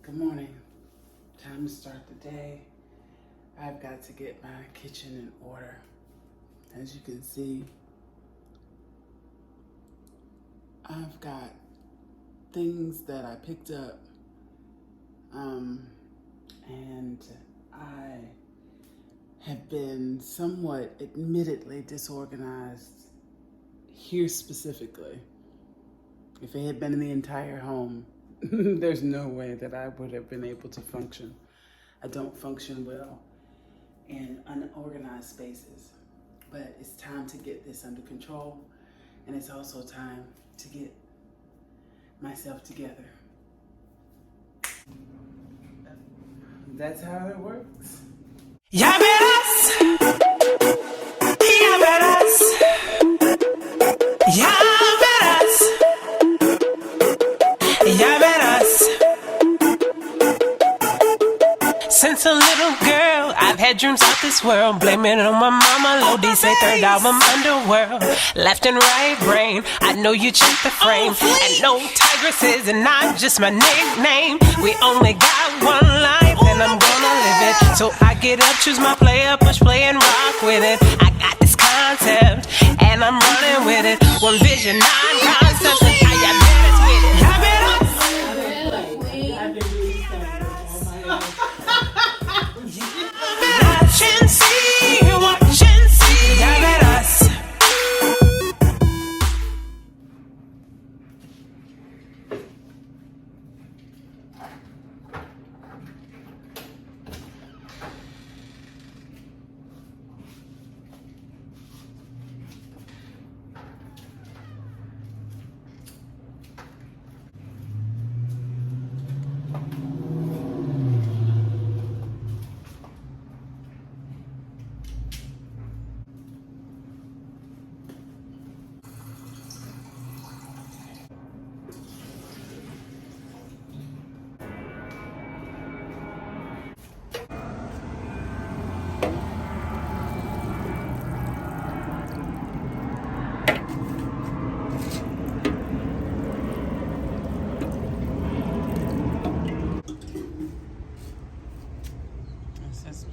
Good morning. Time to start the day. I've got to get my kitchen in order. As you can see, I've got things that I picked up, and I have been somewhat admittedly disorganized here specifically. If it had been in the entire home, there's no way that I would have been able to function. I don't function well in unorganized spaces, but it's time to get this under control, and it's also time to get myself together. That's how it works. Ya verás, ya verás, ya verás, ya verás. Since a little girl, I've had dreams out this world. Blaming it on my mama, Lodi say third album underworld. Left and right brain, I know you checked the frame. And no, Tigress is not just my nickname. We only got one life and I'm gonna live it. So I get up, choose my player, push play and rock with it. I got this concept and I'm running with it. One vision, 9 concepts, and I got better with it. Ya verás. Watch and see, ya verás.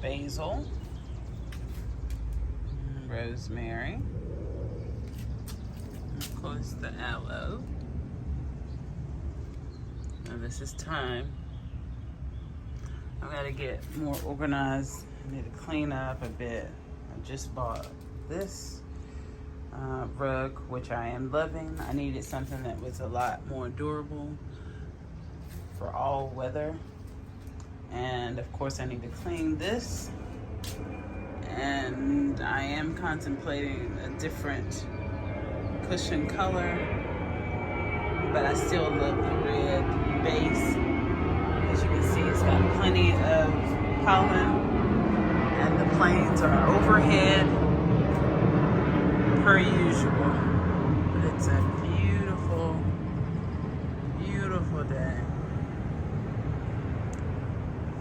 Basil, rosemary, of course the aloe. Now this is thyme. I gotta get more organized. I need to clean up a bit. I just bought this rug, which I am loving. I needed something that was a lot more durable for all weather. And of course I need to clean this, and I am contemplating a different cushion color, but I still love the red base. As you can see, it's got plenty of pollen and the planes are overhead per usual, but it's a beautiful, beautiful day.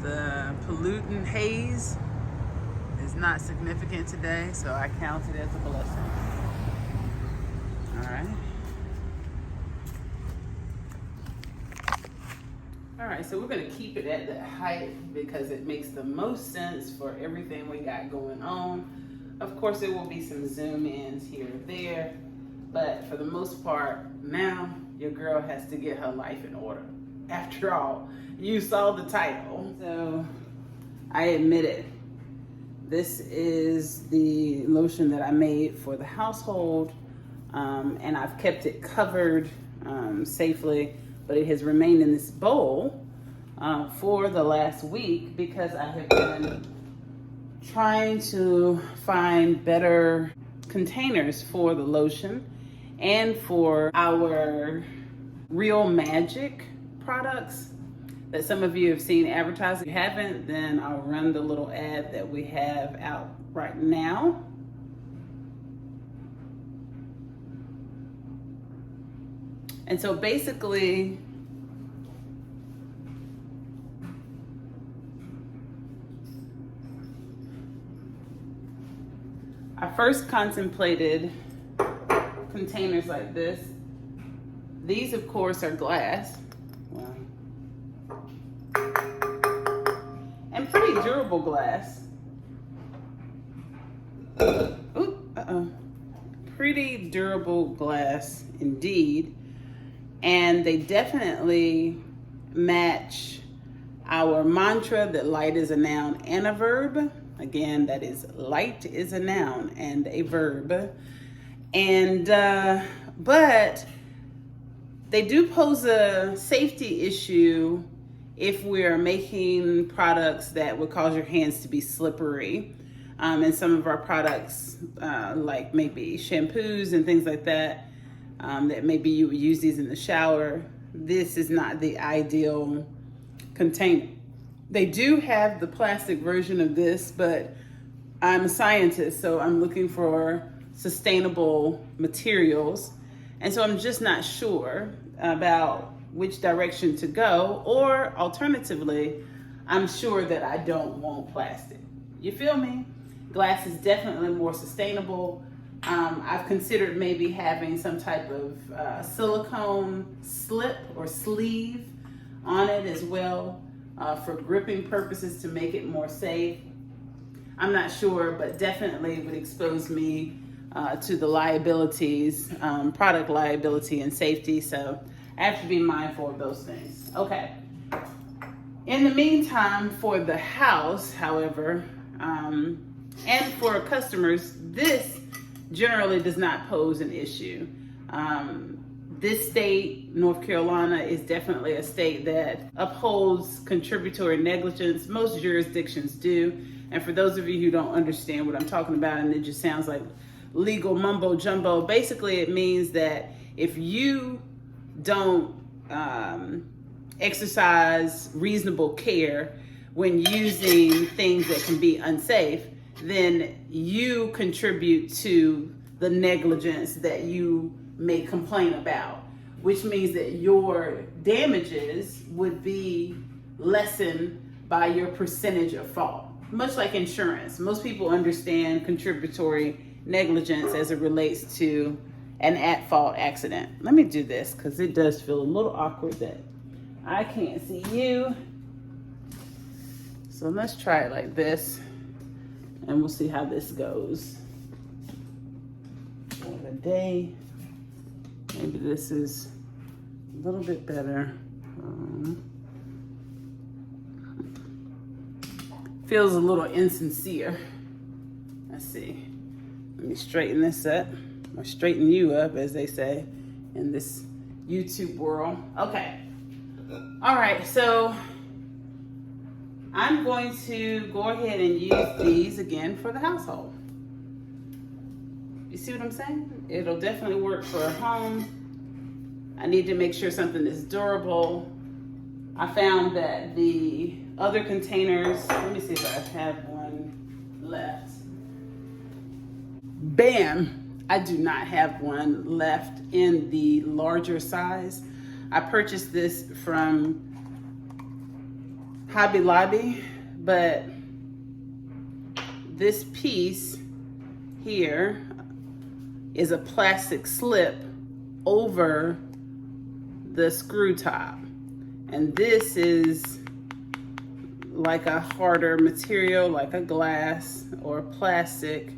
The pollutant haze is not significant today, so I count it as a blessing. All right. All right, so we're gonna keep it at that height because it makes the most sense for everything we got going on. Of course, there will be some zoom ins here and there, but for the most part, now your girl has to get her life in order. After all, you saw the title. So I admit it. This is the lotion that I made for the household, and I've kept it covered safely, but it has remained in this bowl for the last week because I have been trying to find better containers for the lotion and for our Real Magic products that some of you have seen advertised. If you haven't, then I'll run the little ad that we have out right now. And so basically, I first contemplated containers like this. These, of course, are glass. Wow. And pretty durable glass. Ooh, pretty durable glass indeed. And they definitely match our mantra that light is a noun and a verb. Again, that is light is a noun and a verb. And, but they do pose a safety issue if we're making products that would cause your hands to be slippery. And some of our products, like maybe shampoos and things like that, that maybe you would use these in the shower. This is not the ideal container. They do have the plastic version of this, but I'm a scientist, so I'm looking for sustainable materials. And so I'm just not sure about which direction to go, or alternatively, I'm sure that I don't want plastic. You feel me? Glass is definitely more sustainable. I've considered maybe having some type of silicone slip or sleeve on it as well for gripping purposes to make it more safe. I'm not sure, but definitely would expose me to the liabilities, product liability and safety. So I have to be mindful of those things. Okay. In the meantime, for the house, however, and for customers, this generally does not pose an issue. This state, North Carolina, is definitely a state that upholds contributory negligence. Most jurisdictions do. And for those of you who don't understand what I'm talking about and it just sounds like legal mumbo jumbo, basically it means that if you don't exercise reasonable care when using things that can be unsafe, then you contribute to the negligence that you may complain about, which means that your damages would be lessened by your percentage of fault. Much like insurance, most people understand contributory negligence as it relates to an at-fault accident. Let me do this because it does feel a little awkward that I can't see you. So let's try it like this and we'll see how this goes. For the day, maybe this is a little bit better. Feels a little insincere. Let's see. Let me straighten this up, or straighten you up, as they say in this YouTube world. Okay. All right, so I'm going to go ahead and use these again for the household. You see what I'm saying? It'll definitely work for a home. I need to make sure something is durable. I found that the other containers, let me see if I have one left. Bam! I do not have one left in the larger size. I purchased this from Hobby Lobby, but this piece here is a plastic slip over the screw top. And this is like a harder material, like a glass or plastic.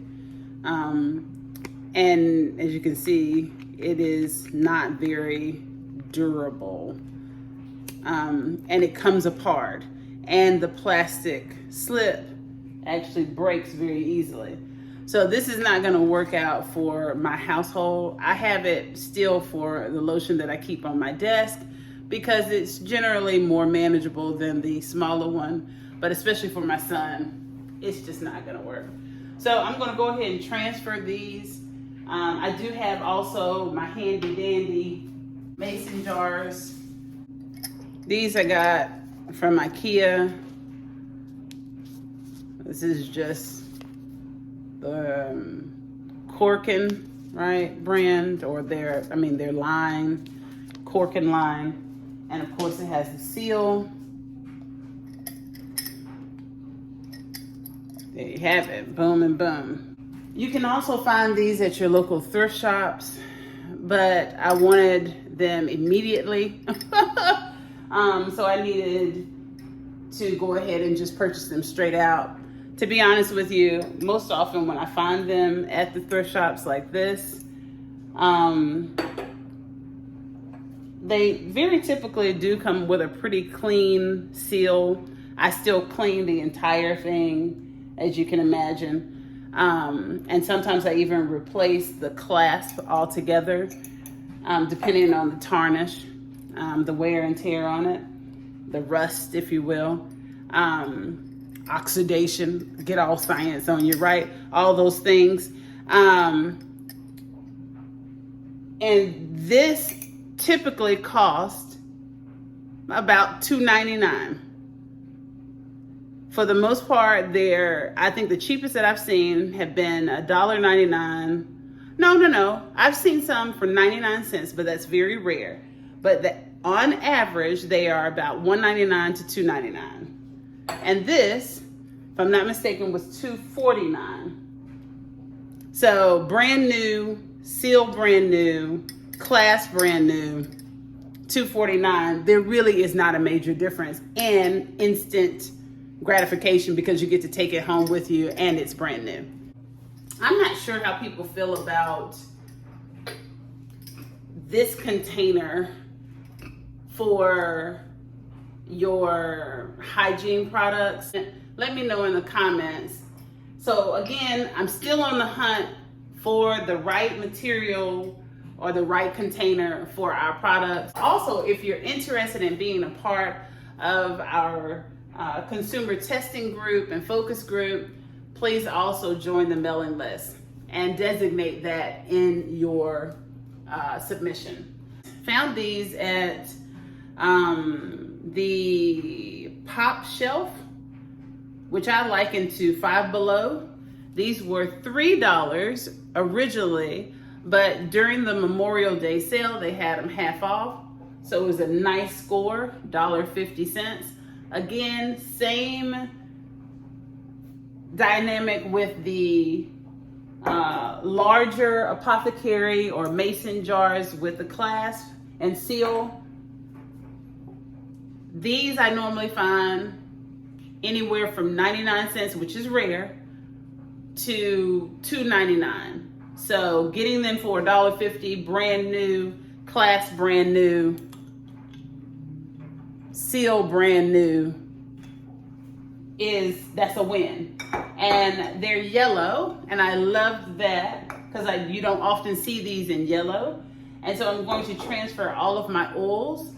And as you can see, it is not very durable. And it comes apart. And the plastic slip actually breaks very easily. So this is not gonna work out for my household. I have it still for the lotion that I keep on my desk because it's generally more manageable than the smaller one, but especially for my son, it's just not gonna work. So I'm gonna go ahead and transfer these. I do have also my handy dandy mason jars. These I got from IKEA. This is just the Corkin, right, brand, or their line, Corkin line. And of course it has the seal. There you have it, boom and boom. You can also find these at your local thrift shops, but I wanted them immediately. So I needed to go ahead and just purchase them straight out. To be honest with you, most often when I find them at the thrift shops like this, they very typically do come with a pretty clean seal. I still clean the entire thing, as you can imagine. And sometimes I even replace the clasp altogether, depending on the tarnish, the wear and tear on it, the rust, if you will, oxidation, get all science on you, right? All those things. And this typically cost about $2.99. For the most part, I think the cheapest that I've seen have been $1.99. No. I've seen some for 99 cents, but that's very rare. But on average, they are about $1.99 to $2.99. And this, if I'm not mistaken, was $2.49. So brand new, seal brand new, clasp brand new, $2.49. There really is not a major difference in instant gratification because you get to take it home with you and it's brand new. I'm not sure how people feel about this container for your hygiene products. Let me know in the comments. So again, I'm still on the hunt for the right material or the right container for our products. Also, if you're interested in being a part of our consumer testing group and focus group, please also join the mailing list and designate that in your submission. Found these at the Pop Shelf, which I liken to Five Below. These were $3 originally, but during the Memorial Day sale, they had them half off. So it was a nice score, $1.50. Again, same dynamic with the larger apothecary or mason jars with the clasp and seal. These I normally find anywhere from 99 cents, which is rare, to $2.99. So getting them for $1.50, brand new, clasp brand new, seal brand new, that's a win. And they're yellow, and I love that because you don't often see these in yellow. And so I'm going to transfer all of my oils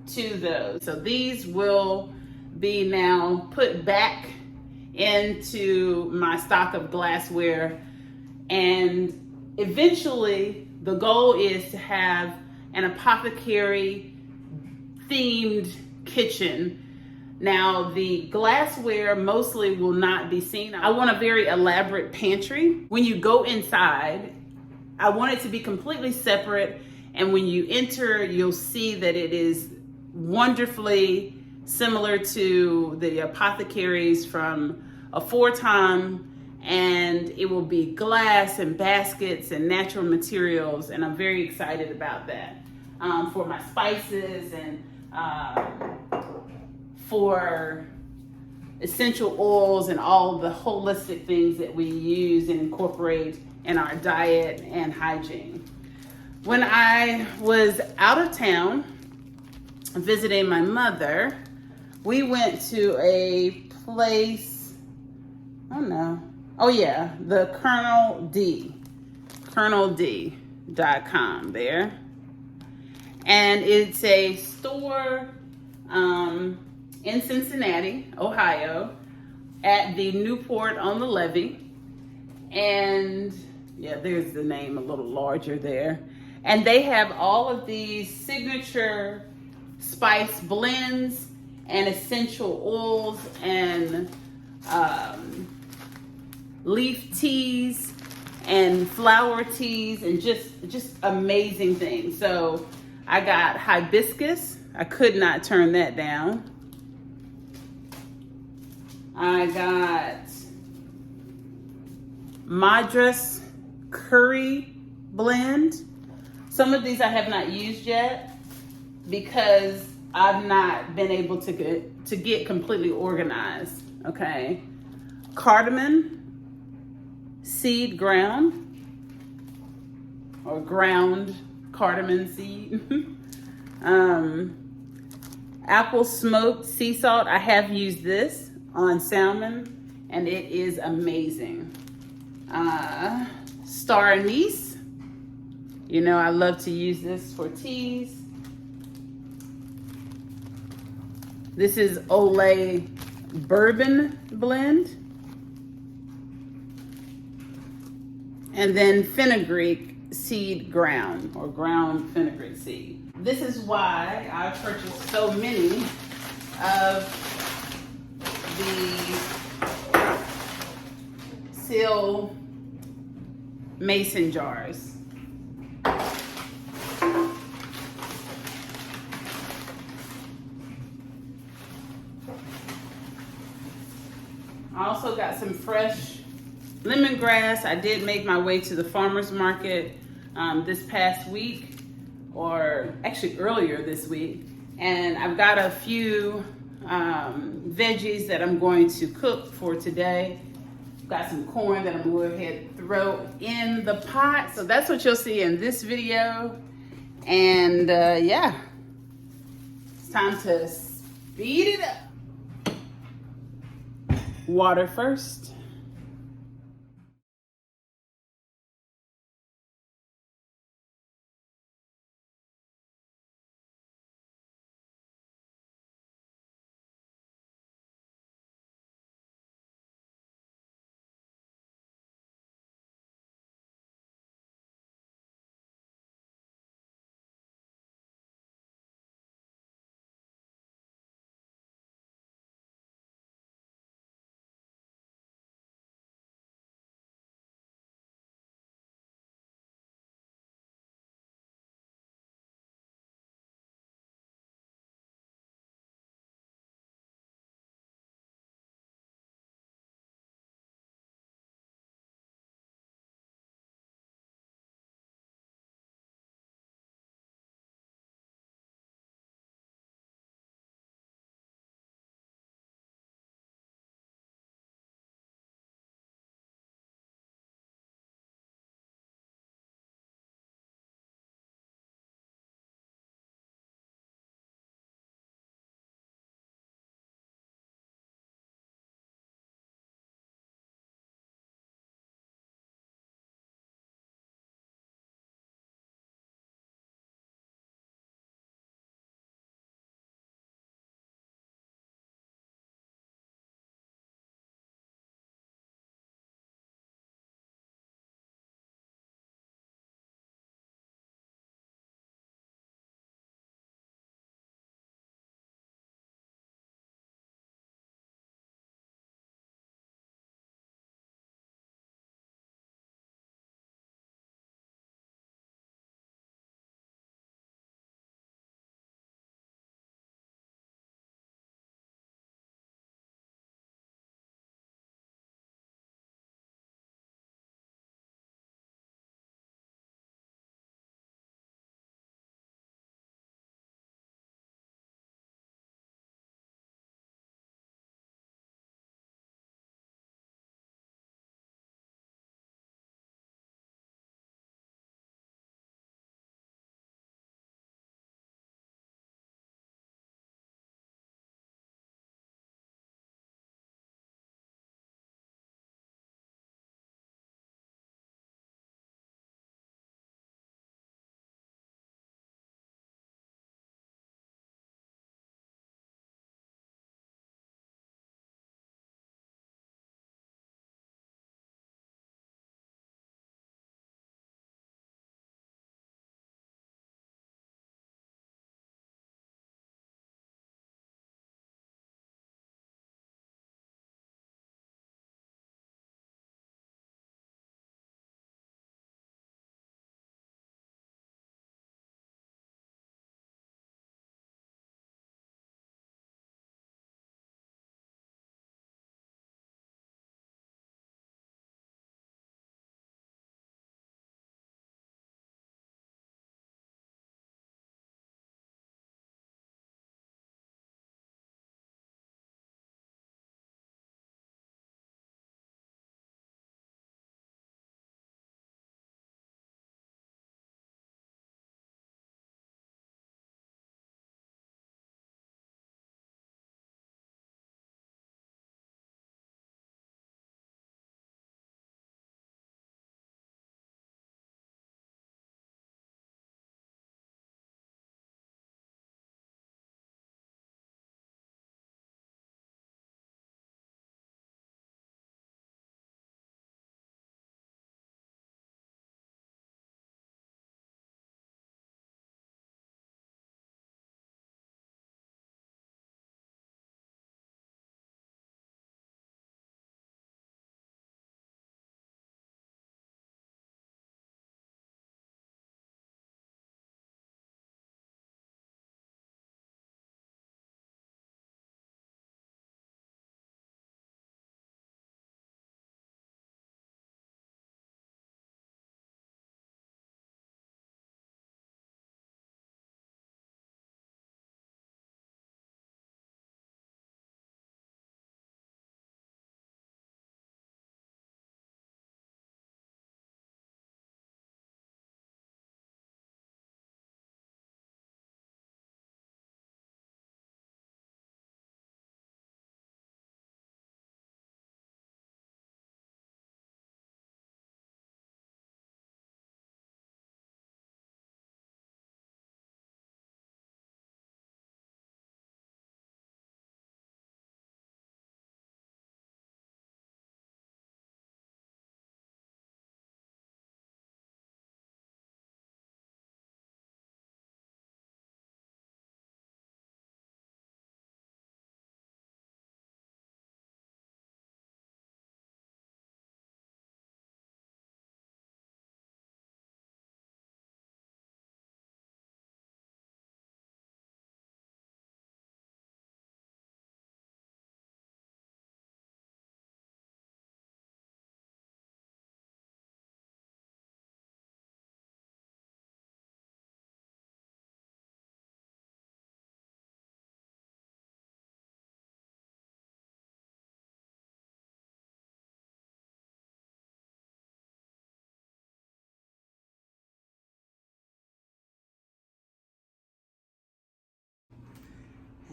to those. So these will be now put back into my stock of glassware, and eventually the goal is to have an apothecary themed kitchen. Now the glassware mostly will not be seen. I want a very elaborate pantry. When you go inside, I want it to be completely separate, and when you enter, you'll see that it is wonderfully similar to the apothecaries from aforetime, and it will be glass and baskets and natural materials, and I'm very excited about that for my spices and for essential oils and all the holistic things that we use and incorporate in our diet and hygiene. When I was out of town visiting my mother, we went to a place, the KernelD.com there. And it's a store in Cincinnati, Ohio, at the Newport on the Levee. And yeah, there's the name a little larger there. And they have all of these signature spice blends and essential oils and leaf teas and flower teas and just amazing things. So I got hibiscus. I could not turn that down. I got Madras curry blend. Some of these I have not used yet because I've not been able to get completely organized. Okay, cardamom seed ground, or ground cardamom seed. Apple smoked sea salt. I have used this on salmon and it is amazing. Star anise. You know, I love to use this for teas. This is Olay bourbon blend. And then fenugreek seed ground, or ground fenugreek seed. This is why I purchased so many of the seal mason jars. I also got some fresh lemongrass. I did make my way to the farmer's market this past week, or actually earlier this week, and I've got a few veggies that I'm going to cook for today. Got some corn that I'm going to go ahead and throw in the pot. So that's what you'll see in this video. And yeah, it's time to speed it up. Water first.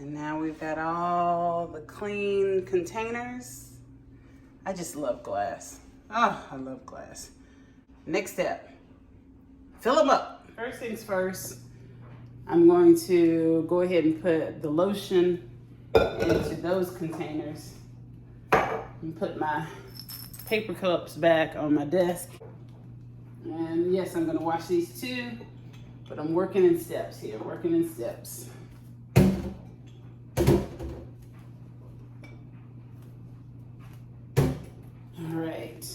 And now we've got all the clean containers. I just love glass. Oh, I love glass. Next step, fill them up. First things first, I'm going to go ahead and put the lotion into those containers and put my paper cups back on my desk. And yes, I'm gonna wash these too, but I'm working in steps here, working in steps. All right.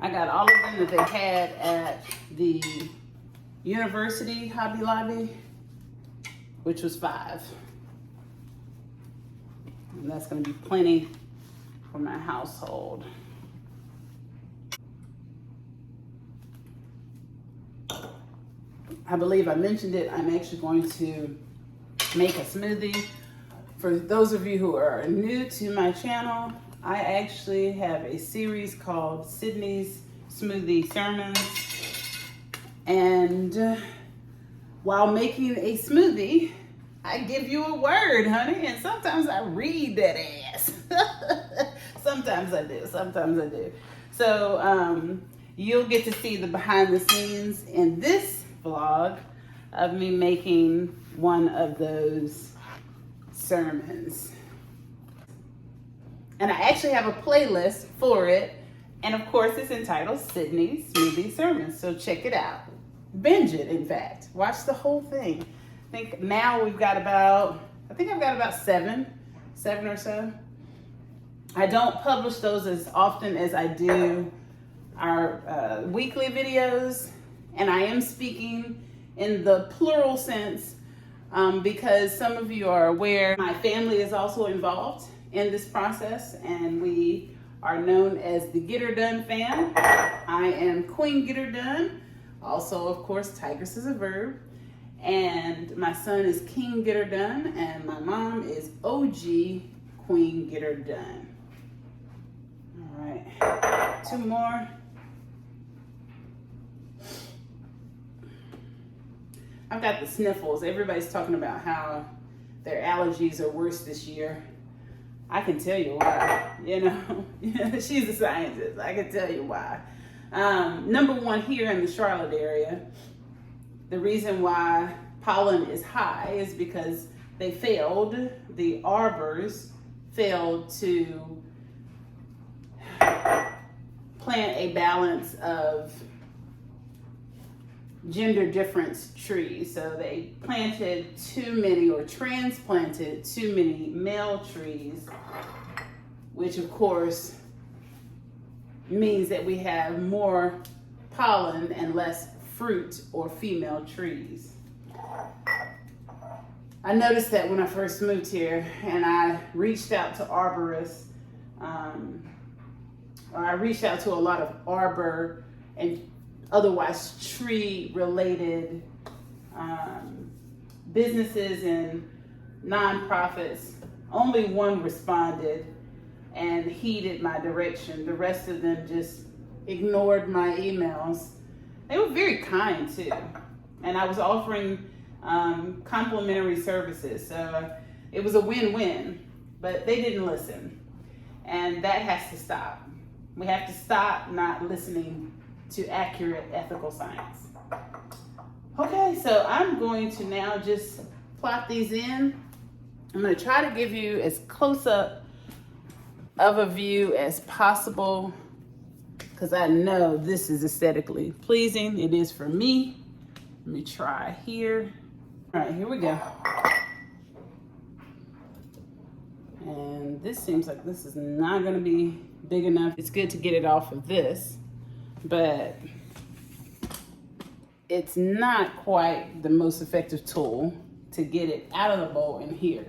I got all of them that they had at the university Hobby Lobby, which was 5. And that's gonna be plenty for my household. I believe I mentioned it, I'm actually going to make a smoothie. For those of you who are new to my channel, I actually have a series called Sydney's Smoothie Sermons. And while making a smoothie, I give you a word, honey, and sometimes I read that ass. Sometimes I do, sometimes I do. So you'll get to see the behind the scenes in this vlog of me making one of those sermons. And I actually have a playlist for it. And of course, it's entitled Sydney's Smoothie Sermons. So check it out. Binge it, in fact. Watch the whole thing. I think now we've got about, I've got about seven or so. I don't publish those as often as I do our weekly videos. And I am speaking in the plural sense because some of you are aware my family is also involved in this process, and we are known as the Get Her Done fam. I am Queen Get Her Done, also of course TigressIsAVerb, and my son is King Get Her Done, and my mom is OG Queen Get Her Done. All right, 2 more. I've got the sniffles. Everybody's talking about how their allergies are worse this year. I can tell you why, you know. She's a scientist. I can tell you why. Number 1, here in the Charlotte area, the reason why pollen is high is because the arbors failed to plant a balance of gender difference trees. So they planted too many, or transplanted too many male trees, which of course means that we have more pollen and less fruit or female trees. I noticed that when I first moved here, and I reached out to arborists, or I reached out to a lot of arbor and otherwise tree-related businesses and nonprofits. Only one responded and heeded my direction. The rest of them just ignored my emails. They were very kind too, and I was offering complimentary services, so it was a win-win, but they didn't listen, and that has to stop. We have to stop not listening to accurate ethical science. Okay, so I'm going to now just plot these in. I'm going to try to give you as close up of a view as possible, because I know this is aesthetically pleasing. It is for me. Let me try here. All right, here we go. And this seems like this is not going to be big enough. It's good to get it off of this, but it's not quite the most effective tool to get it out of the bowl in here.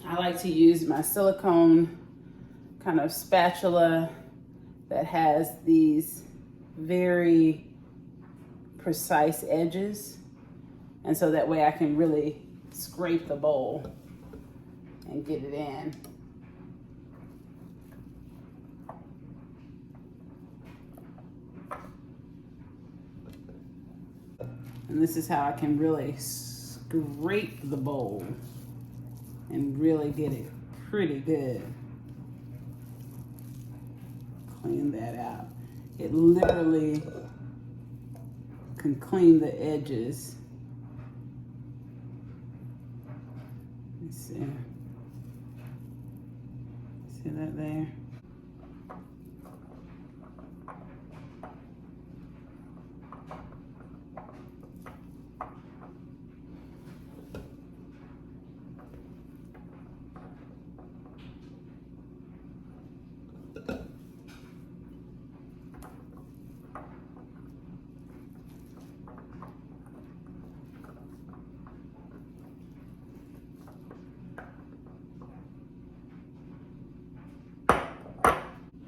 I like to use my silicone kind of spatula that has these very precise edges. And so that way I can really scrape the bowl and get it in. And this is how I can really scrape the bowl and really get it pretty good. Clean that out. It literally can clean the edges. Let's see. See that there?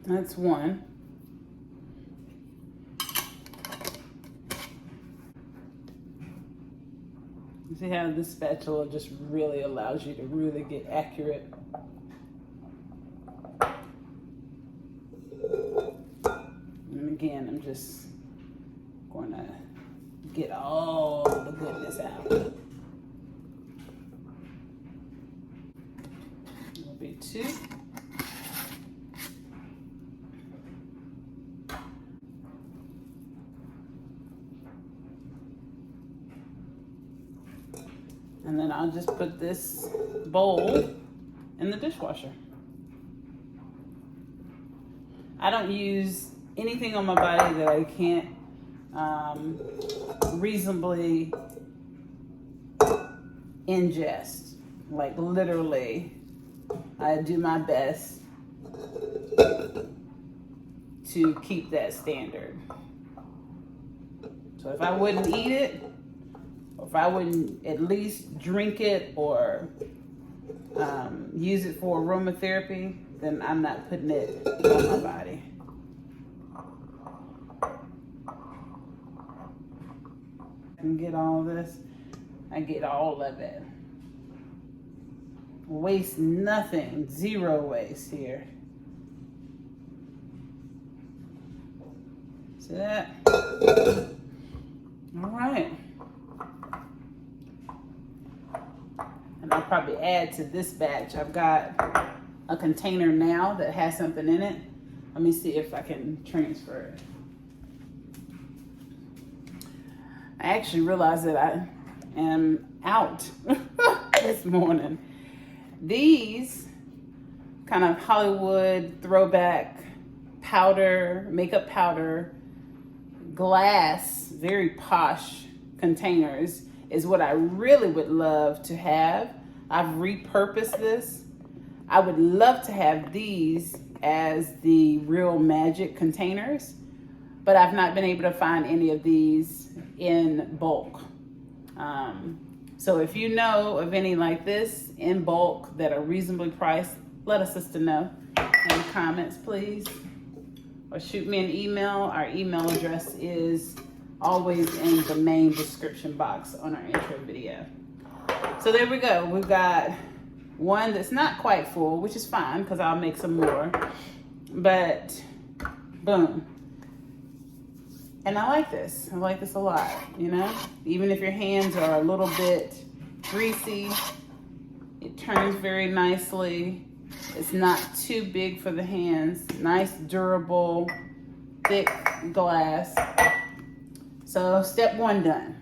That's one. You see how this spatula just really allows you to really get accurate. And again, I'm just going to get all the goodness out. That'll be two. And then I'll just put this bowl in the dishwasher. I don't use anything on my body that I can't reasonably ingest. Like literally, I do my best to keep that standard. So if I wouldn't eat it, if I wouldn't at least drink it or use it for aromatherapy, then I'm not putting it on my body. I can get all this. I get all of it. Waste nothing. Zero waste here. See that? All right. And I'll probably add to this batch. I've got a container now that has something in it. Let me see if I can transfer it. I actually realized that I am out this morning. These kind of Hollywood throwback powder, makeup powder, glass, very posh containers is what I really would love to have. I've repurposed this. I would love to have these as the Real Magic containers, but I've not been able to find any of these in bulk. So if you know of any like this in bulk that are reasonably priced, let a sister know in the comments, please. Or shoot me an email. Our email address is always in the main description box on our intro video. So there we go. We've got one that's not quite full, which is fine because I'll make some more. But boom. And I like this. I like this a lot, you know? Even if your hands are a little bit greasy, it turns very nicely. It's not too big for the hands. Nice, durable, thick glass. So step one done.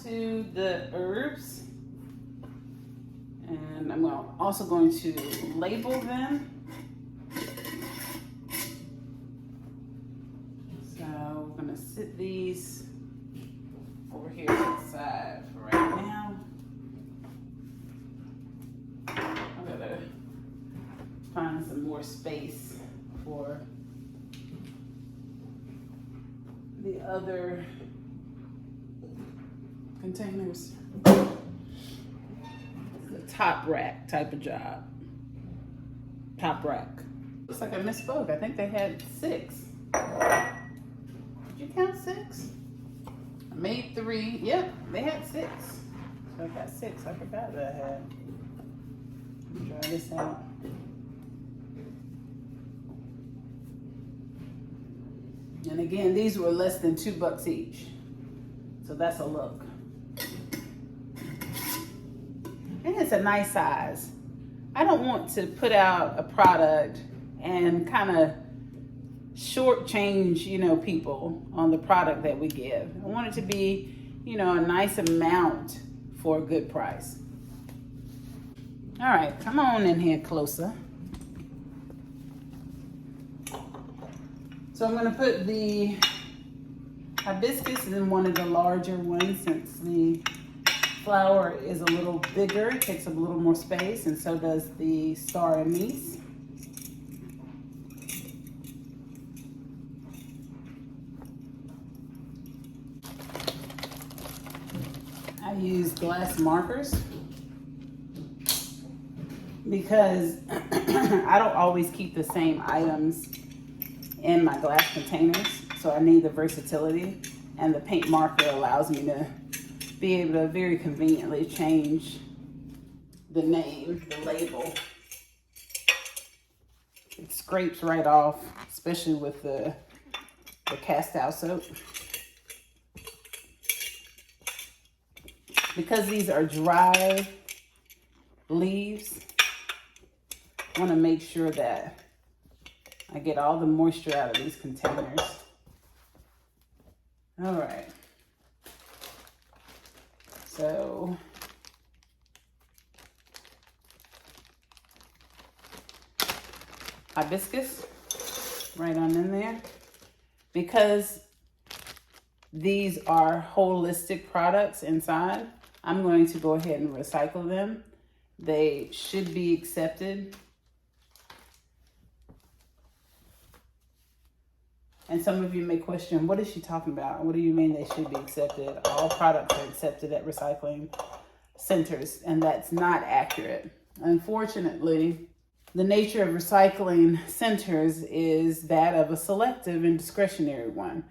To the herbs. And I'm also going to label them. So we're gonna sit these over here to the side for right now. I'm gonna find some more space for the other containers. It's a top rack type of job. Top rack. Looks like I misspoke. I think they had 6. Did you count 6? I made 3. Yep, they had 6. So I got 6. I forgot that I had. Let me try this out. And again, these were less than $2 each. So that's a look. And it's a nice size. I don't want to put out a product and kind of shortchange, you know, people on the product that we give. I want it to be, you know, a nice amount for a good price. All right, come on in here closer. So I'm going to put the hibiscus in one of the larger ones since the flower is a little bigger. It takes up a little more space, and so does the star anise. I use glass markers because I don't always keep the same items in my glass containers, so I need the versatility, and the paint marker allows me to be able to very conveniently change the name, the label. It scrapes right off, especially with the cast out soap. Because these are dry leaves, I want to make sure that I get all the moisture out of these containers. All right. So hibiscus right on in there. Because these are holistic products inside, I'm going to go ahead and recycle them. They should be accepted. And some of you may question, what is she talking about? What do you mean they should be accepted? All products are accepted at recycling centers, and that's not accurate. Unfortunately, the nature of recycling centers is that of a selective and discretionary one.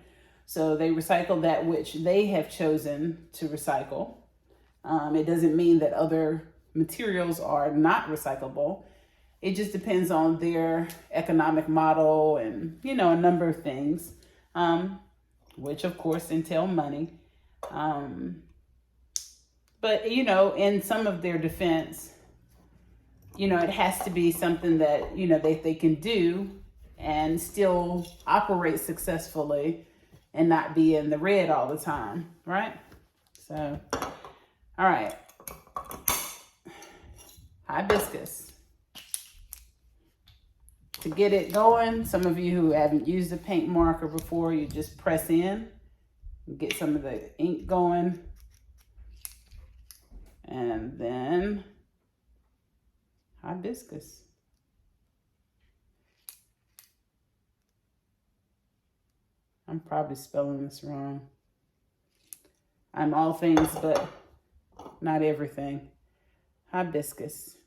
So they recycle that which they have chosen to recycle. It doesn't mean that other materials are not recyclable. It just depends on their economic model and, you know, a number of things, which of course entail money. But, you know, in some of their defense, you know, it has to be something that, you know, they can do and still operate successfully and not be in the red all the time, right? So, all right. Hibiscus. To get it going, some of you who haven't used a paint marker before, you just press in and get some of the ink going. And then hibiscus. I'm probably spelling this wrong. I'm all things, but not everything. Hibiscus.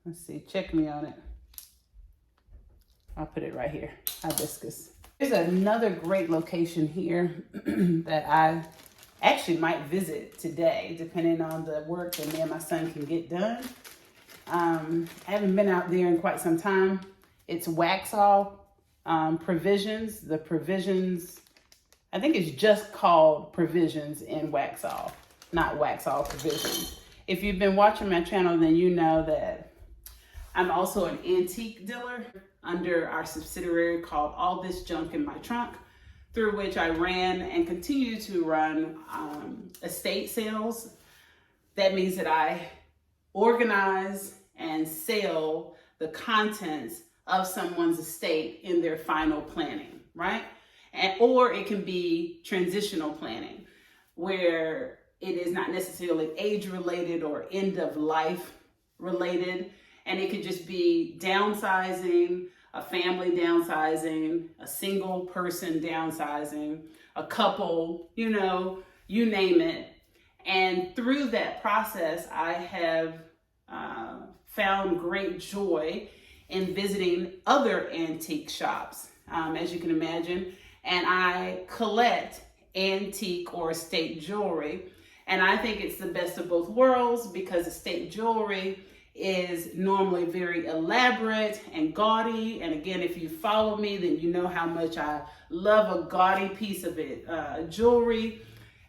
Let's see, check me on it. I'll put it right here, hibiscus. There's another great location here that I actually might visit today, depending on the work that me and my son can get done. I haven't been out there in quite some time. It's Waxhaw Provisions. The Provisions, I think it's just called Provisions in Waxhaw, not Waxhaw Provisions. If you've been watching my channel, then you know that I'm also an antique dealer under our subsidiary called All This Junk in My Trunk, through which I ran and continue to run estate sales that means that I organize and sell the contents of someone's estate in their final planning, right? Or it can be transitional planning, where it is not necessarily age related or end of life related. And it could just be downsizing, a family downsizing, a single person downsizing, a couple, you name it. And through that process, I have found great joy in visiting other antique shops, as you can imagine. And I collect antique or estate jewelry. And I think it's the best of both worlds, because estate jewelry is normally very elaborate and gaudy. And again, if you follow me, then you know how much I love a gaudy piece of it, jewelry.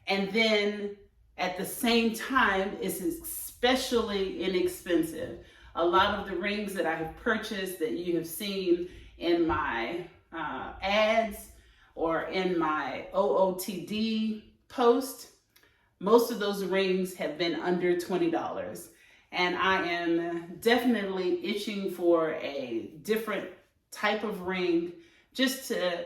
And then at the same time, it's especially inexpensive. A lot of the rings that I have purchased that you have seen in my ads or in my OOTD post, most of those rings have been under $20. And I am definitely itching for a different type of ring, just to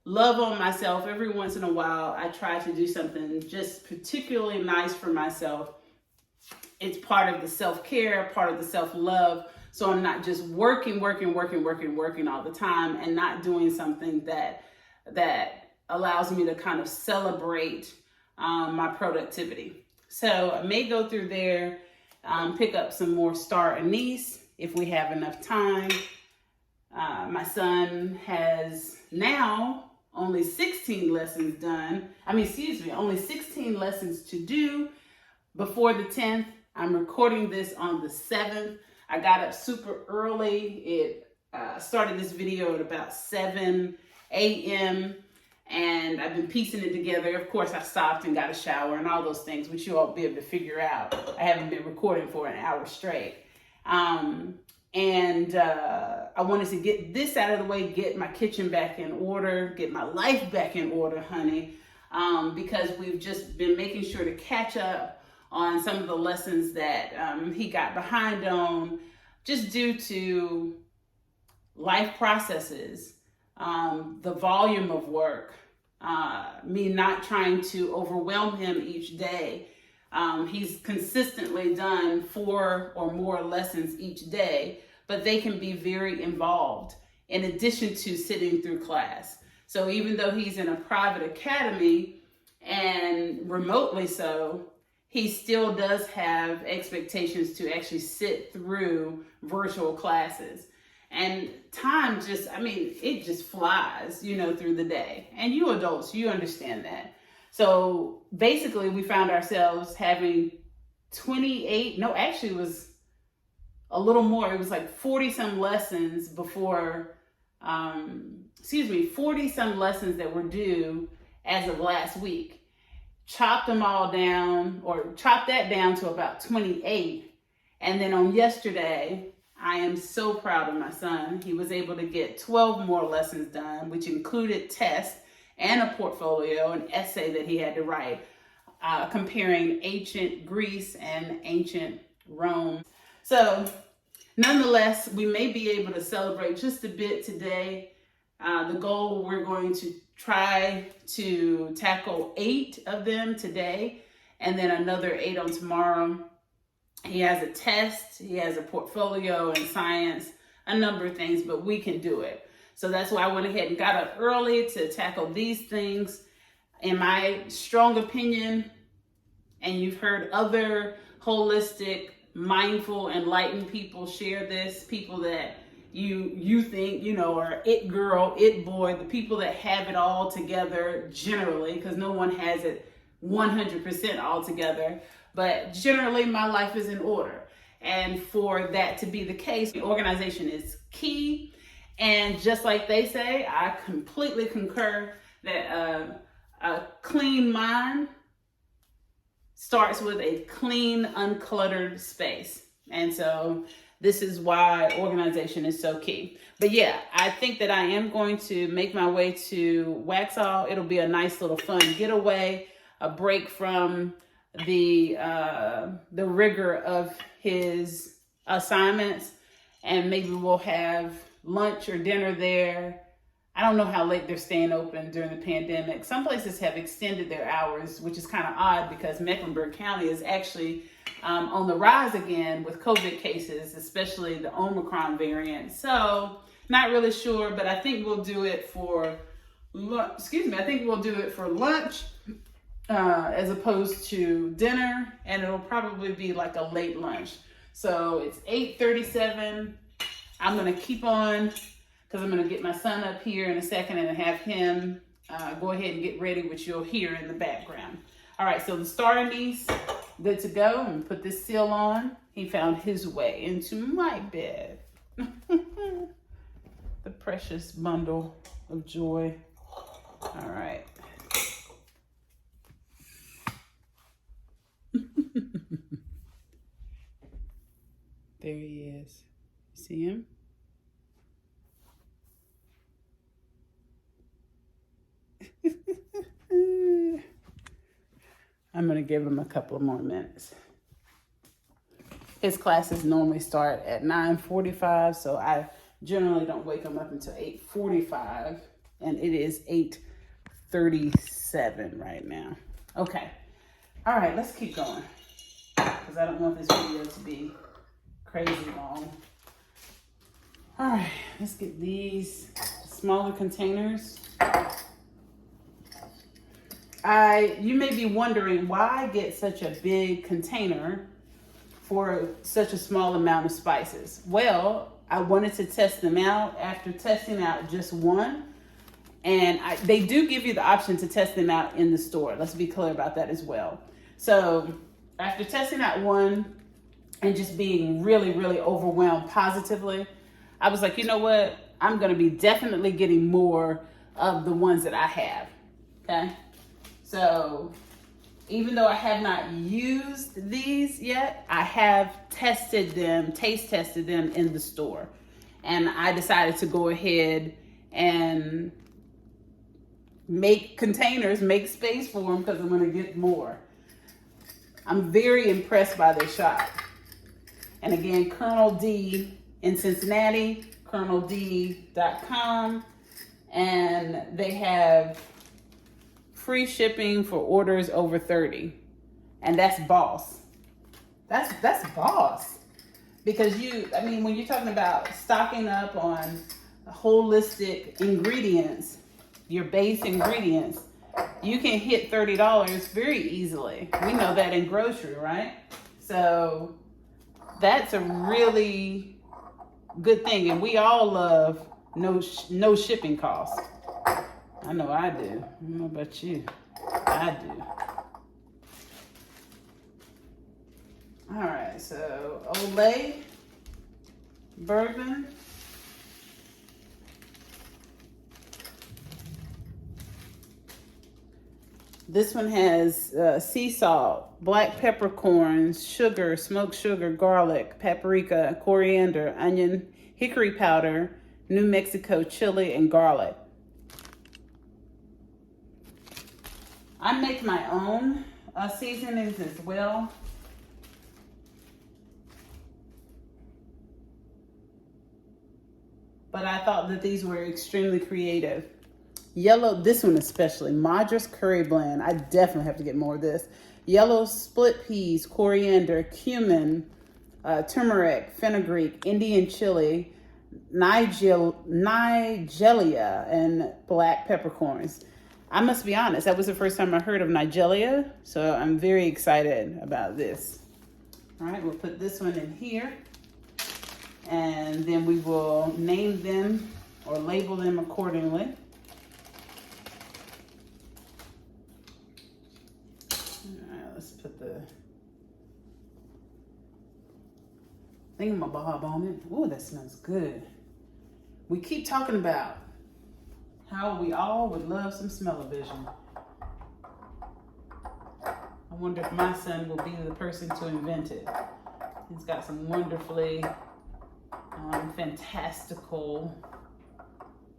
love on myself. Every once in a while, I try to do something just particularly nice for myself. It's part of the self-care, part of the self-love. So I'm not just working all the time and not doing something that allows me to kind of celebrate my productivity. So I may go through there, pick up some more star anise if we have enough time. My son has now only 16 lessons done. Only 16 lessons to do before the 10th. I'm recording this on the 7th. I got up super early. It started this video at about 7 a.m. and I've been piecing it together. Of course, I stopped and got a shower and all those things, which you all be able to figure out. I haven't been recording for an hour straight. I wanted to get this out of the way, get my kitchen back in order, get my life back in order, honey, because we've just been making sure to catch up on some of the lessons that he got behind on, just due to life processes, the volume of work, me not trying to overwhelm him each day. He's consistently done 4 or more lessons each day, but they can be very involved in addition to sitting through class. So even though he's in a private academy and remotely so, he still does have expectations to actually sit through virtual classes. And time it just flies, through the day. And you adults, you understand that. So basically we found ourselves having 28, no, actually it was a little more. It was like 40 some lessons before, 40 some lessons that were due as of last week. Chopped that down to about 28. And then on yesterday, I am so proud of my son. He was able to get 12 more lessons done, which included tests and a portfolio, an essay that he had to write, comparing ancient Greece and ancient Rome. So nonetheless, we may be able to celebrate just a bit today. The goal, we're going to try to tackle 8 of them today, and then another 8 on tomorrow. He has a test, he has a portfolio in science, a number of things, but we can do it. So that's why I went ahead and got up early to tackle these things. In my strong opinion, and you've heard other holistic, mindful, enlightened people share this, people that you think, are it girl, it boy, the people that have it all together generally, because no one has it 100% all together. But generally, my life is in order. And for that to be the case, organization is key. And just like they say, I completely concur that a clean mind starts with a clean, uncluttered space. And so this is why organization is so key. But yeah, I think that I am going to make my way to Waxhaw. It'll be a nice little fun getaway, a break from the rigor of his assignments, and maybe we'll have lunch or dinner there. I don't know how late they're staying open during the pandemic. Some places have extended their hours, which is kind of odd because Mecklenburg County is actually on the rise again with COVID cases, especially the Omicron variant. So not really sure, but I think we'll do it for lunch. I think we'll do it for lunch as opposed to dinner, and it'll probably be like a late lunch. So it's 8:37. I'm gonna keep on because I'm gonna get my son up here in a second and have him go ahead and get ready, which you'll hear in the background. All right, so the star anise, good to go. I'm gonna put this seal on. He found his way into my bed. The precious bundle of joy. All right. There he is. See him? I'm going to give him a couple of more minutes. His classes normally start at 9:45, so I generally don't wake him up until 8:45, and it is 8:37 right now. Okay. All right, let's keep going because I don't want this video to be crazy long. All right, let's get these smaller containers. You may be wondering why get such a big container for such a small amount of spices. Well, I wanted to test them out. After testing out just one, and they do give you the option to test them out in the store. Let's be clear about that as well. So after testing out one and just being really, really overwhelmed positively, I was like, you know what? I'm going to be definitely getting more of the ones that I have. Okay. So even though I have not used these yet, I have taste tested them in the store. And I decided to go ahead and make containers, make space for them because I'm going to get more. I'm very impressed by their shop. And again, Colonel D in Cincinnati, coloneld.com, and they have free shipping for orders over 30. And that's boss. That's boss. Because when you're talking about stocking up on holistic ingredients, your base ingredients, you can hit $30 very easily. We know that in grocery, right? So that's a really good thing. And we all love no shipping costs. I know I do. I don't know about you. I do. All right, so Olay bourbon. This one has sea salt, black peppercorns, sugar, smoked sugar, garlic, paprika, coriander, onion, hickory powder, New Mexico chili, and garlic. I make my own seasonings as well. But I thought that these were extremely creative. Yellow, this one especially, Madras Curry Blend. I definitely have to get more of this. Yellow split peas, coriander, cumin, turmeric, fenugreek, Indian chili, Nigelia, and black peppercorns. I must be honest, that was the first time I heard of Nigelia, so I'm very excited about this. All right, we'll put this one in here, and then we will name them or label them accordingly. Put the thingamabob on it. Oh, that smells good. We keep talking about how we all would love some smell-o-vision. I wonder if my son will be the person to invent it. He's got some wonderfully fantastical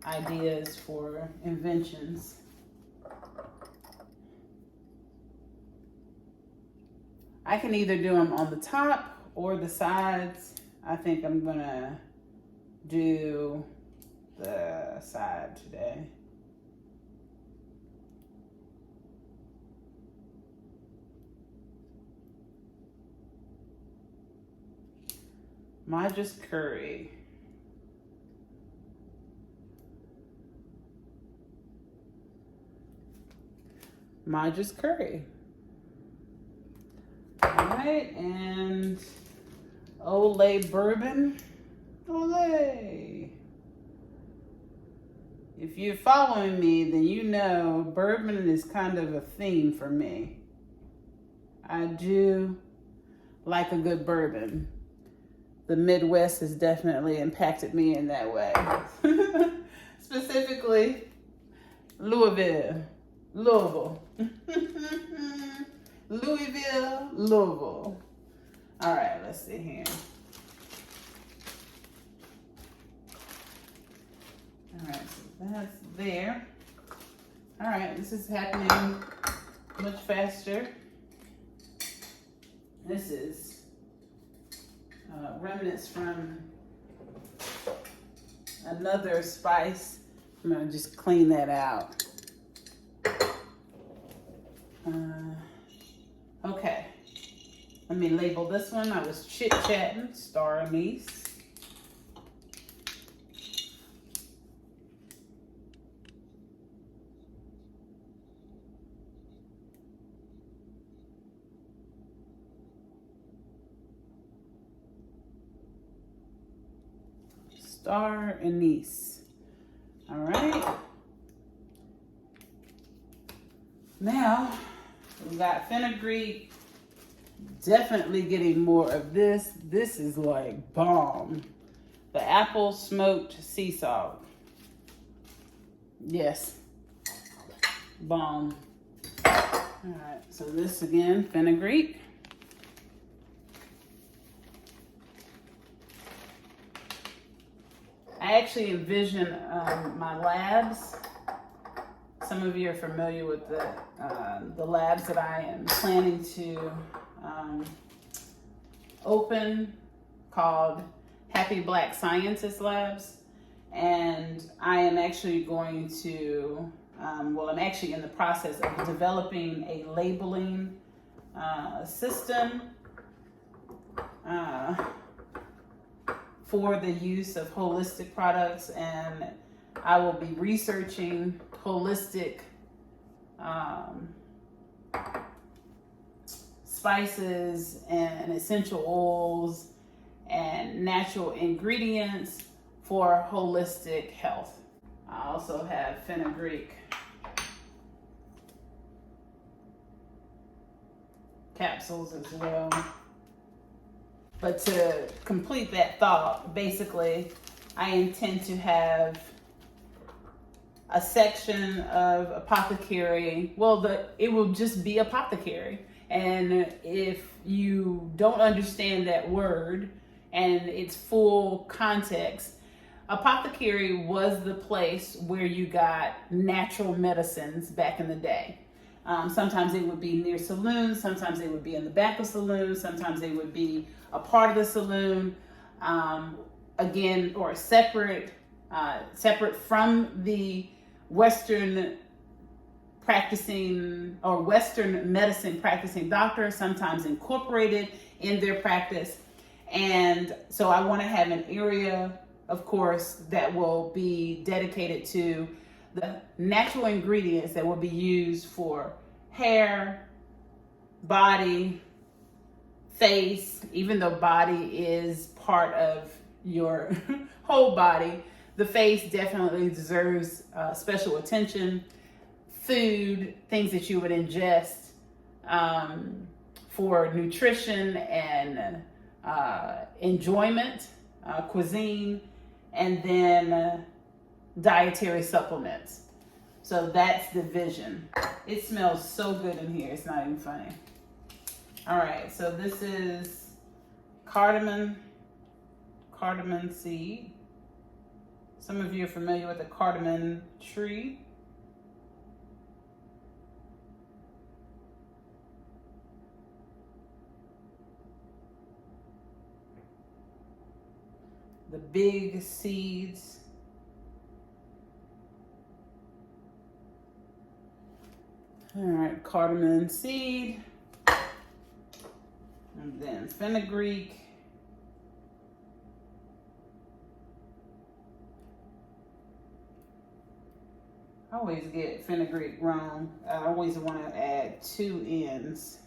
ideas for inventions. I can either do them on the top or the sides. I think I'm gonna do the side today. Maja's curry. Maja's curry. All right, and Olay bourbon. Olay. If you're following me, then you know bourbon is kind of a theme for me. I do like a good bourbon. The Midwest has definitely impacted me in that way. Specifically, Louisville. Louisville. Louisville. All right, let's see here. All right, so that's there. All right, this is happening much faster. This is remnants from another spice. I'm gonna just clean that out. Okay, let me label this one. I was chit-chatting, star anise. Star anise. All right. Now, we got fenugreek. Definitely getting more of this. This is like bomb. The apple smoked sea salt. Yes. Bomb. All right, so this again, fenugreek. I actually envision my labs. Some of you are familiar with the labs that I am planning to open, called Happy Black Scientist Labs. And I am actually going to, I'm actually in the process of developing a labeling system for the use of holistic products, and I will be researching holistic spices and essential oils and natural ingredients for holistic health. I also have fenugreek capsules as well. But to complete that thought, basically, I intend to have a section of apothecary. Well, it will just be apothecary. And if you don't understand that word and its full context, apothecary was the place where you got natural medicines back in the day. Sometimes it would be near saloons, sometimes they would be in the back of saloons, sometimes they would be a part of the saloon, again, or separate from the Western practicing or Western medicine practicing doctor, sometimes incorporated in their practice. And so I want to have an area, of course, that will be dedicated to the natural ingredients that will be used for hair, body, face. Even though body is part of your whole body, the face definitely deserves special attention. Food, things that you would ingest for nutrition and enjoyment, cuisine, and then dietary supplements. So that's the vision. It smells so good in here, it's not even funny. All right, so this is cardamom seed. Some of you are familiar with the cardamom tree. the big seeds. All right, cardamom seed. And then fenugreek. I always get fenugreek wrong. I always want to add 2 ends.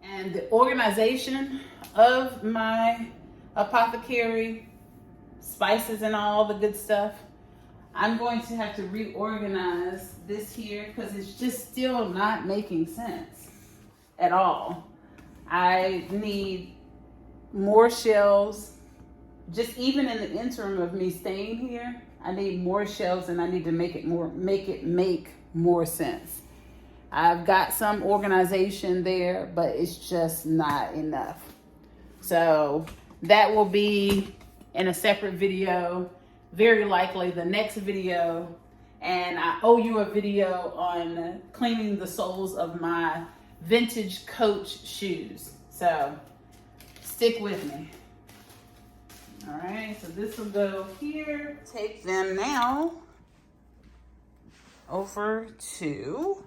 And the organization of my apothecary spices and all the good stuff, I'm going to have to reorganize this here because it's just still not making sense at all. I need more shelves. Just even in the interim of me staying here, I need more shelves, and I need to make more sense. I've got some organization there, but it's just not enough. So that will be in a separate video, very likely the next video. And I owe you a video on cleaning the soles of my vintage Coach shoes. So stick with me. All right, so this will go here. Take them now over to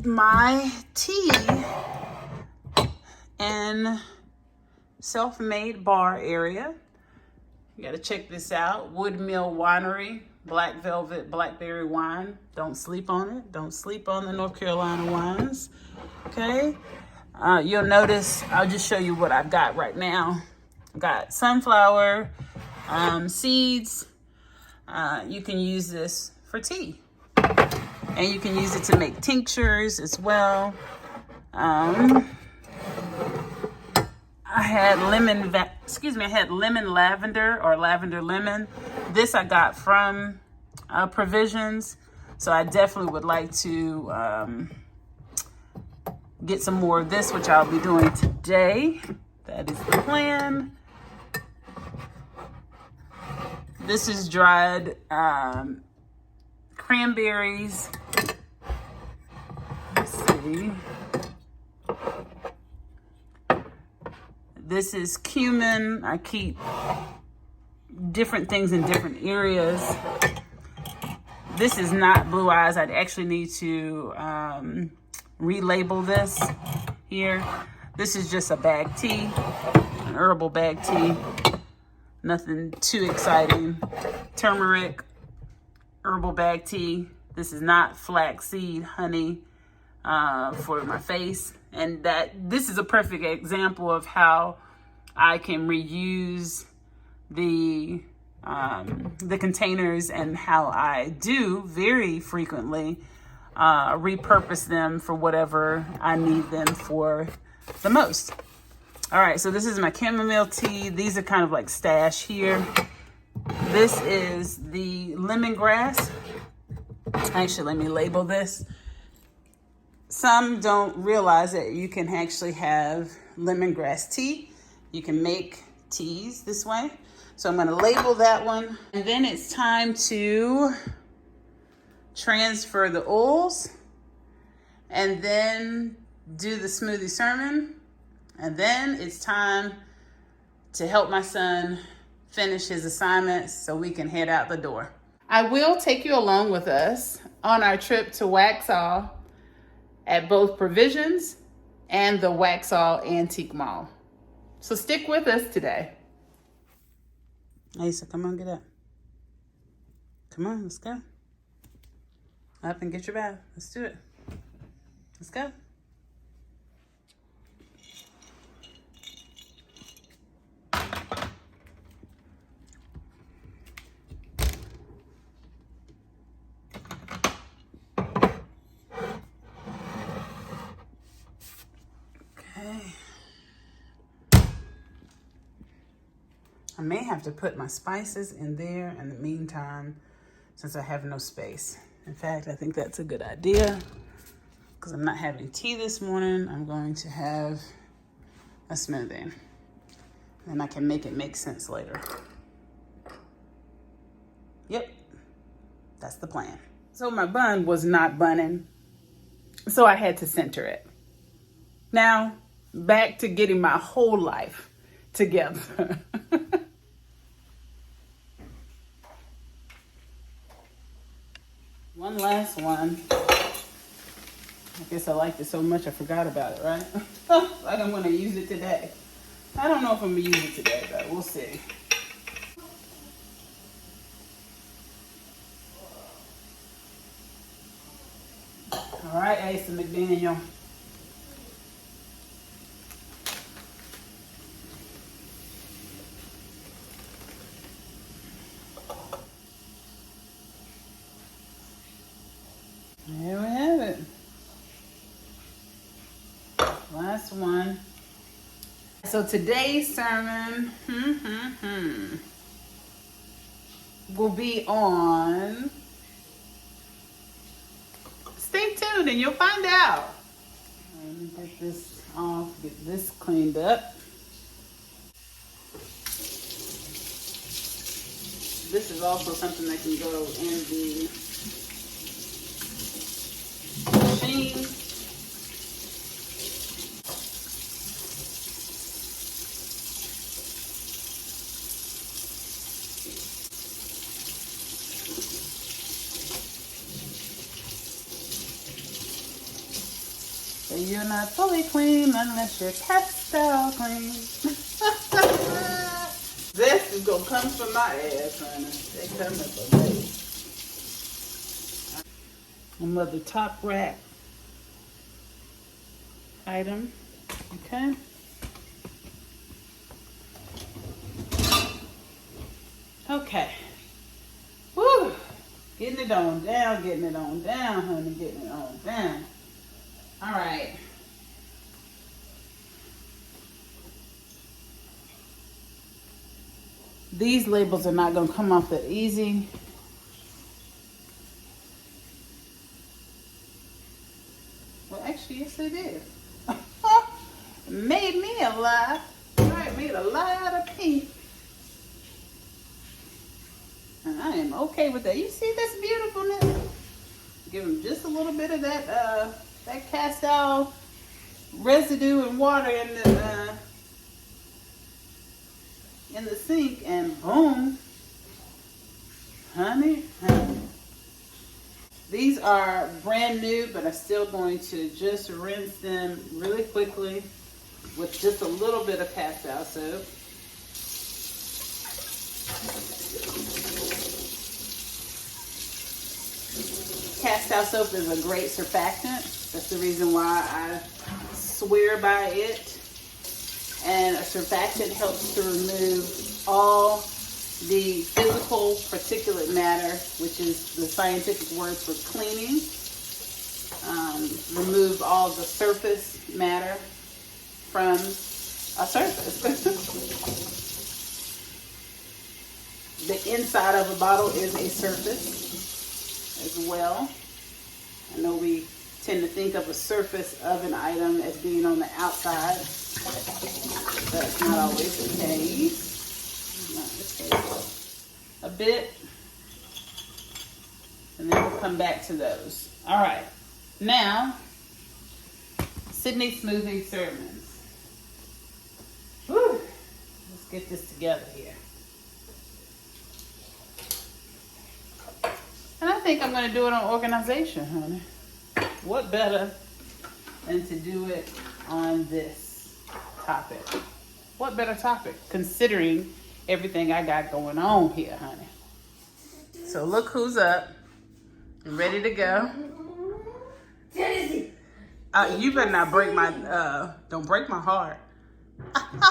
my tea and self-made bar area. You gotta check this out. Woodmill Winery, Black Velvet Blackberry Wine. Don't sleep on it. Don't sleep on the North Carolina wines, okay? You'll notice, I'll just show you what I've got right now. I've got sunflower seeds. You can use this for tea. And you can use it to make tinctures as well. I had lemon lavender or lavender lemon. This I got from Provisions. So I definitely would like to get some more of this, which I'll be doing today. That is the plan. This is dried cranberries. Let's see. This is cumin. I keep different things in different areas. This is not Blue Eyes. I'd actually need to relabel this here. This is just a bag tea, an herbal bag tea. Nothing too exciting. Turmeric, herbal bag tea. This is not flaxseed honey for my face. And this is a perfect example of how I can reuse the containers, and how I do very frequently repurpose them for whatever I need them for the most. All right, so this is my chamomile tea. These are kind of like stash here. This is the lemongrass. Actually, let me label this. Some don't realize that you can actually have lemongrass tea. You can make teas this way. So I'm going to label that one. And then it's time to transfer the oils, and then do the smoothie sermon. And then it's time to help my son finish his assignments so we can head out the door. I will take you along with us on our trip to Waxhaw at both Provisions and the Waxhaw Antique Mall. So stick with us today. Asa, come on, get up. Come on, let's go. Up and get your bath. Let's do it. Let's go. I may have to put my spices in there in the meantime, since I have no space. In fact, I think that's a good idea, because I'm not having tea this morning. I'm going to have a smoothie, and I can make it make sense later. Yep, that's the plan. So my bun was not bunning, so I had to center it. Now, back to getting my whole life together. One last one. I guess I liked it so much I forgot about it, right? Like I'm gonna use it today. I don't know if I'm gonna use it today, but we'll see. All right, Ace McDaniel. There we have it. Last one. So today's sermon will be on. Stay tuned and you'll find out. Let me get this off, get this cleaned up. This is also something that can go in the machine. So you're not fully clean unless you're pastel clean. This is gonna come from my ass, honey. They coming for me. Another top rack item. Okay. Okay. Woo! Getting it on down, honey, getting it on down. All right. These labels are not going to come off that easy. Well, actually, yes, it is. Made me a lie. All right, made a lie out of me. And I am okay with that. You see this beautifulness? Give them just a little bit of that that cast out residue and water in the sink, and boom, honey. These are brand new, but I'm still going to just rinse them really quickly with just a little bit of cast out soap. Cast out soap is a great surfactant. That's the reason why I swear by it. And a surfactant helps to remove all the physical particulate matter, which is the scientific word for cleaning. Remove all the surface matter from a surface. The inside of a bottle is a surface as well. I know we tend to think of a surface of an item as being on the outside. That's not always the case. Not the case. A bit. And then we'll come back to those. All right. Now, Sydney Smoothie Sermons. Woo! Let's get this together here. And I think I'm going to do it on organization, honey. What better than to do it on this topic? What better topic, considering everything I got going on here, honey? So look who's up and ready to go. You better not break my, don't break my heart. I ain't gonna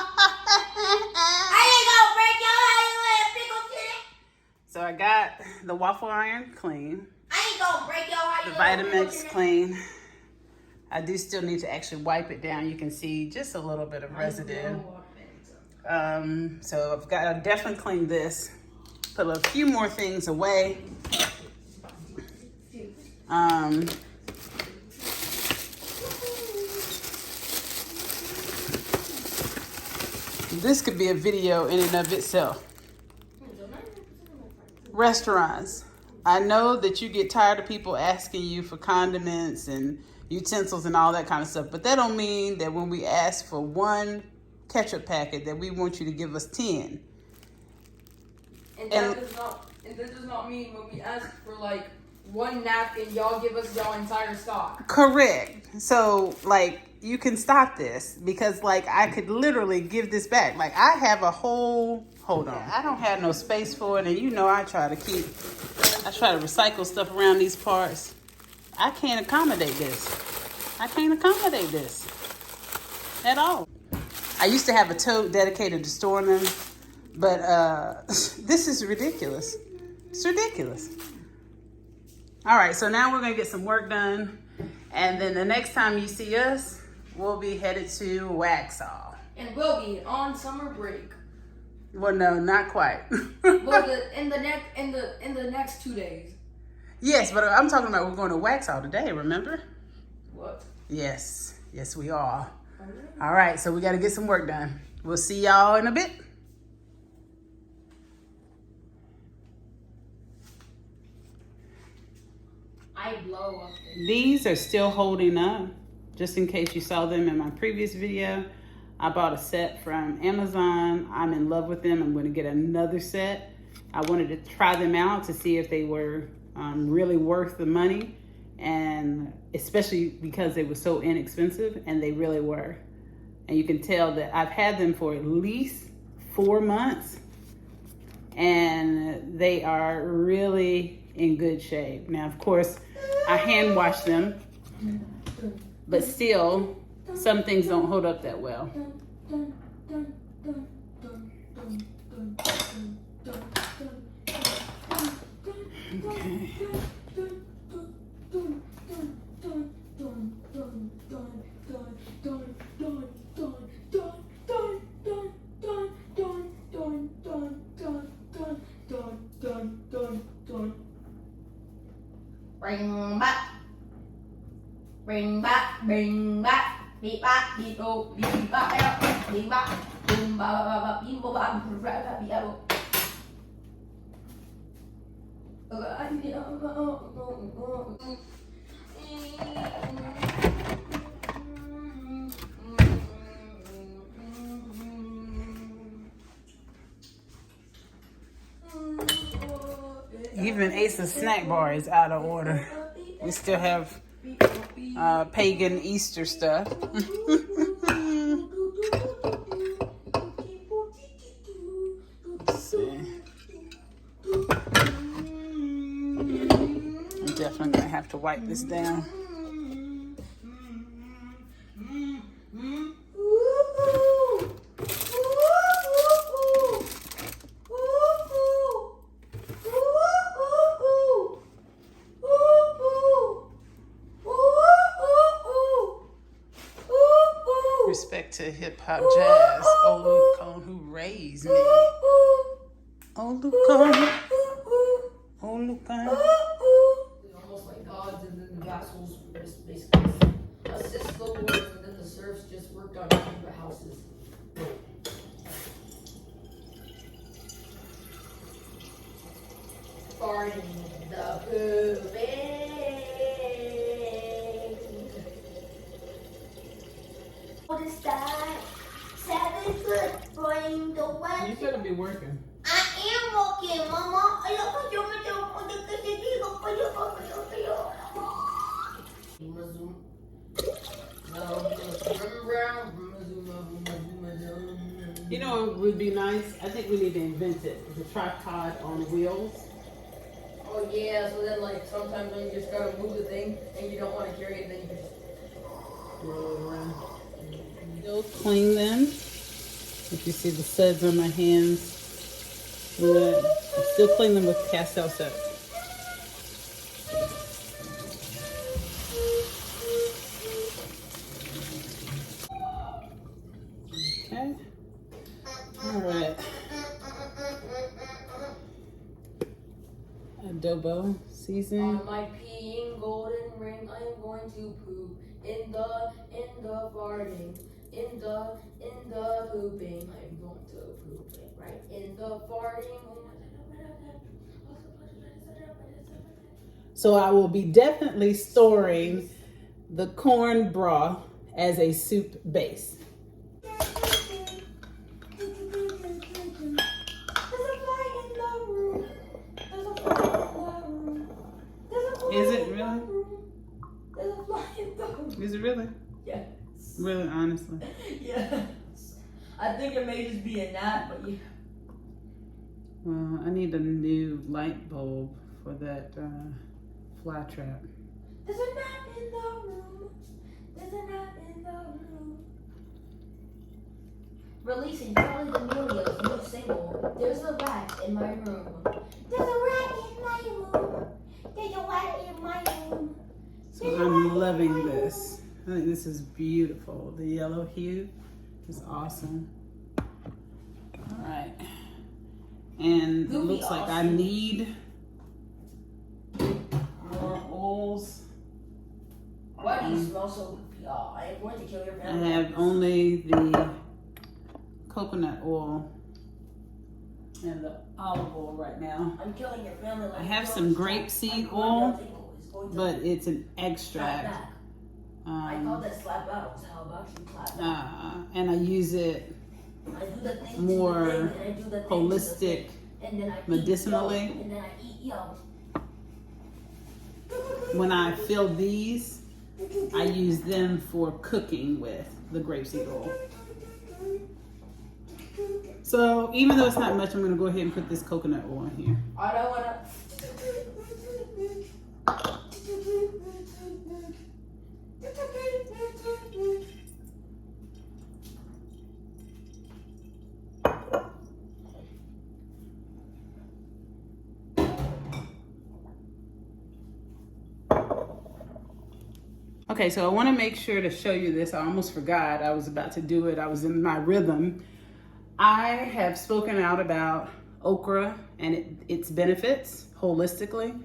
break your heart, you little pickle titty. So I got the waffle iron clean. I ain't gonna break your heart, The you little pickle Vitamix titty. clean. I do still need to actually wipe it down. You can see just a little bit of residue. So I've got to definitely clean this. Put a few more things away. This could be a video in and of itself. Restaurants. I know that you get tired of people asking you for condiments and utensils and all that kind of stuff, but that don't mean that when we ask for one ketchup packet that we want you to give us 10. And that does not mean when we ask for like one napkin, y'all give us y'all entire stock. Correct. So, like, you can stop this because, like, I could literally give this back. Like, I have a whole, hold on. I don't have no space for it, and you know I try to recycle stuff around these parts. I can't accommodate this. I can't accommodate this at all. I used to have a tote dedicated to storing them, but this is ridiculous. It's ridiculous. All right, so now we're gonna get some work done, and then the next time you see us, we'll be headed to Waxhaw. And we'll be on summer break. Well, no, not quite. Well, in the next 2 days. Yes, but I'm talking about we're going to Waxhaw today, remember? What? Yes, yes we are. All right, so we got to get some work done. We'll see y'all in a bit. I blow up. These are still holding up. Just in case you saw them in my previous video, I bought a set from Amazon. I'm in love with them. I'm going to get another set. I wanted to try them out to see if they were really worth the money, and especially because they were so inexpensive, and they really were. And you can tell that I've had them for at least 4 months, and they are really in good shape. Now, of course, I hand wash them, but still, some things don't hold up that well. Okay. Bring back, beat back, beat oh, beat back, boom ba ba ba beat bo ba ba beat oh. Even Ace's snack bar is out of order. We still have pagan Easter stuff. Let's see. I'm definitely gonna have to wipe this down. Respect to hip hop jazz. Olucon who raised me. Olucon. Olucon. Almost like gods, and then the vassals just basically assist the lords, and then the serfs just worked on the houses. Farting the pooping. This time, 7 foot, bring the weather. You better be working. I am walking, Mama. You know what would be nice? I think we need to invent it. The tripod on wheels. Oh yeah, so then like sometimes when you just gotta move the thing and you don't want to carry it, then you can just Roll it around. Still clean them. If you see the suds on my hands. I still clean them with Castile soap. Okay. All right. Adobo seasoning. on my peeing golden ring. I am going to poop in the farting, in the pooping. I'm going to poop it right in the farting. So I will be definitely storing the corn broth as a soup base. really? Yes. Really, honestly. Yes. I think it may just be a gnat, but yeah. Well, I need a new light bulb for that fly trap. There's a gnat in the room. There's a gnat in the room. Releasing Charlie D'Amelio's new single, There's a Rat in My Room. There's a rat in my room. There's a rat in my room. So I'm loving this. I think this is beautiful. The yellow hue is awesome. All right. And it looks like I need more oils. Why do you smell so goopy? Oh, I am going to kill your I family. have only the coconut oil and the olive oil right now. I'm killing your family. Like I have some grapeseed oil, but it's an extract. I call that slap out. How about you clap back? And I use it I do the thing more to the thing, and I do the thing holistic, to the thing, and then I medicinally. Eat, and then I eat yo. When I fill these, I use them for cooking with the grapeseed oil. So even though it's not much, I'm going to go ahead and put this coconut oil in here. I don't want to. Okay, so I want to make sure to show you this. I almost forgot. I was about to do it. I was in my rhythm. I have spoken out about okra and its benefits holistically.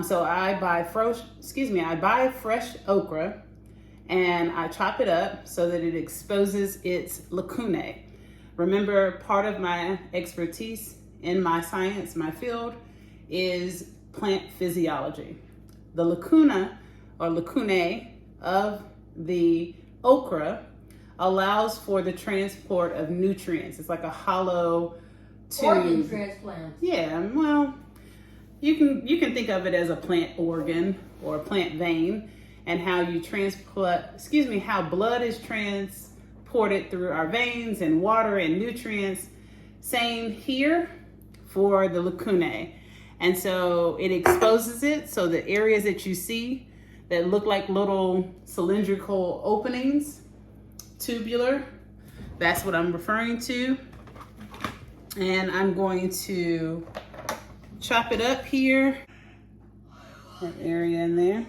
So I buy fresh okra and I chop it up so that it exposes its lacunae. Remember, part of my expertise in my science, my field, is plant physiology. The lacuna or lacunae of the okra allows for the transport of nutrients. It's like a hollow tube. Organ transplant. Yeah, well, you can think of it as a plant organ or a plant vein, and how you how blood is transported through our veins and water and nutrients. Same here for the lacunae. And so it exposes it, so the areas that you see that look like little cylindrical openings, tubular, that's what I'm referring to. And I'm going to chop it up here, that area in there.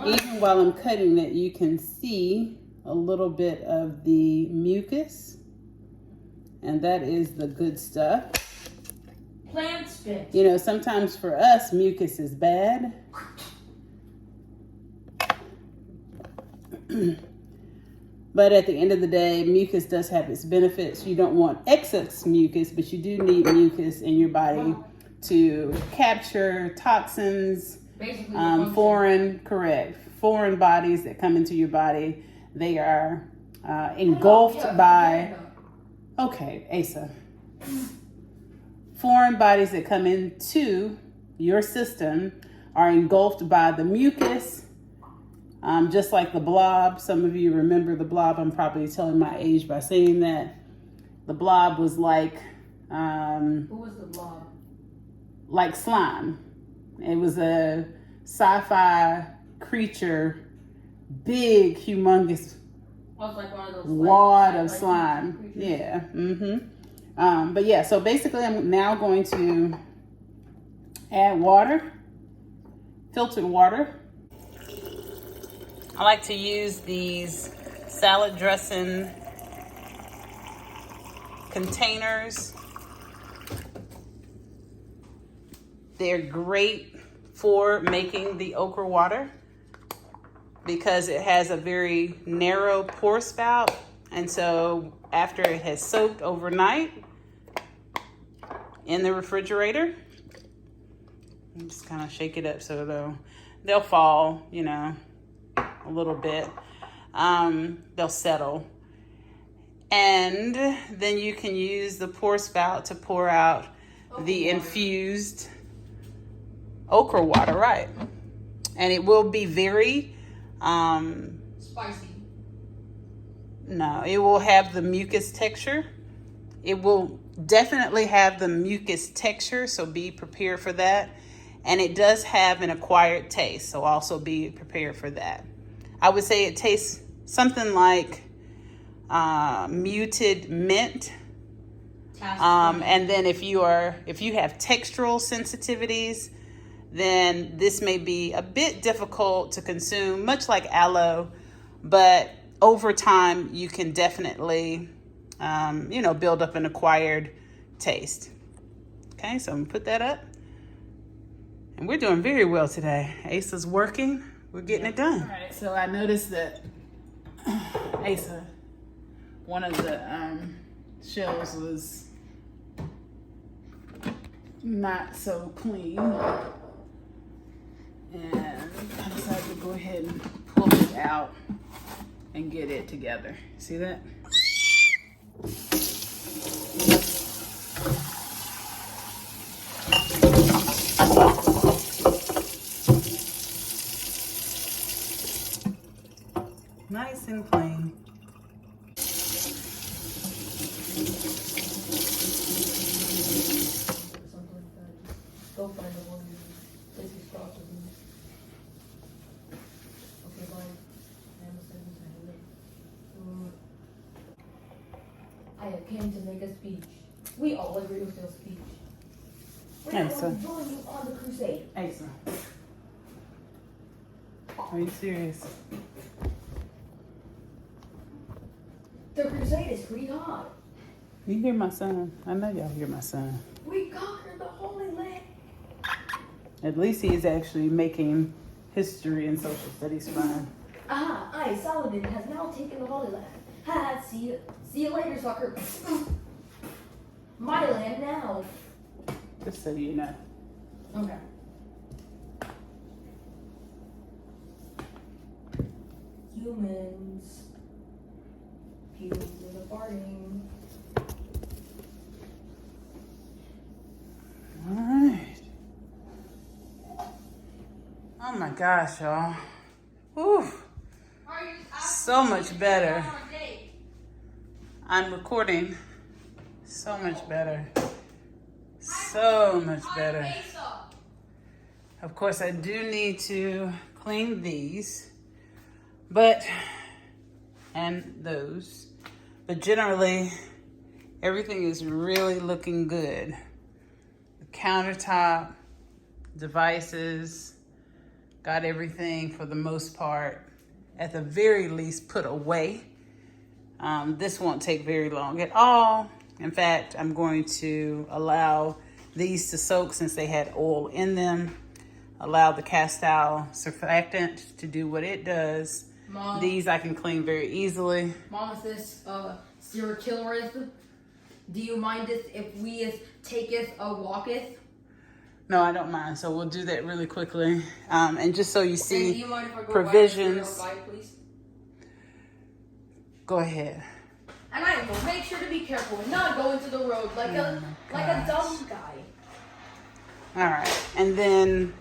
Even while I'm cutting it, you can see a little bit of the mucus, and that is the good stuff. Plant spit. You know, sometimes for us, mucus is bad. But at the end of the day, mucus does have its benefits. You don't want excess mucus, but you do need mucus in your body to capture toxins, foreign bodies that come into your body. They are engulfed by, okay, Asa. Foreign bodies that come into your system are engulfed by the mucus, just like the blob. Some of you remember the blob. I'm probably telling my age by saying that. The blob was like... Who was the blob? Like slime. It was a sci-fi creature, big, humongous Like one of those wad of slime. Yeah. But yeah, so basically I'm now going to add water, filtered water. I like to use these salad dressing containers. They're great for making the okra water because it has a very narrow pour spout. And so after it has soaked overnight in the refrigerator, just kind of shake it up so they'll fall, you know, a little bit. They'll settle. And then you can use the pour spout to pour out the infused okra water, right? And it will be very Spicy. no, it will have the mucus texture. It will definitely have the mucus texture, so be prepared for that. And it does have an acquired taste, so also be prepared for that. I would say it tastes something like muted mint. And then if you have textural sensitivities, then this may be a bit difficult to consume, much like aloe, but over time you can definitely build up an acquired taste. Okay, so I'm gonna put that up. And we're doing very well today. Asa's working, we're getting it done. All right, so I noticed that Asa, one of the shells was not so clean. And I decided to go ahead and pull it out and get it together. See that? Nice and clean. Something like that. Just go find the one this is crossed with me. Okay, bye. I came to make a speech. We all agree with your speech. We're going to join you on the crusade. Asa, are you serious? The crusade is pretty hard. You hear my son? I know y'all hear my son. We conquered the Holy Land. At least he's actually making history and social studies fun. I, Saladin, has now taken the Holy Land. Ha, see you later, sucker. My land now. Just so you know. Okay. Humans. Humans in the farting. All right. Oh my gosh, y'all. Whew. So much better. I'm recording. So much better. So much better. Of course, I do need to clean these, and those, but generally, everything is really looking good. The countertop, devices, got everything for the most part, at the very least, put away. This won't take very long at all. In fact, I'm going to allow these to soak since they had oil in them. Allow the cast-towel surfactant to do what it does. Mom. These I can clean very easily. Mom, is this serial killer? Do you mind if we taketh or walketh? No, I don't mind. So we'll do that really quickly. And just so you And do see you mind if I go provisions. by, please? Go ahead. And I will make sure to be careful and not go into the road like a dumb guy. All right. And then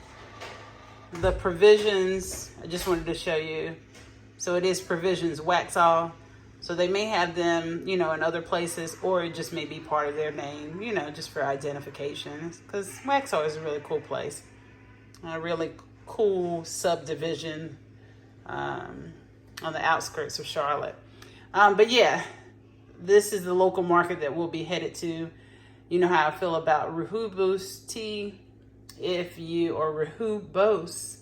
the provisions, I just wanted to show you. So it is provisions Waxhaw. So they may have them, in other places, or it just may be part of their name, just for identification. Because Waxhaw is a really cool place. A really cool subdivision on the outskirts of Charlotte. But yeah, this is the local market that we'll be headed to. You know how I feel about Rooibos tea. Or Rooibos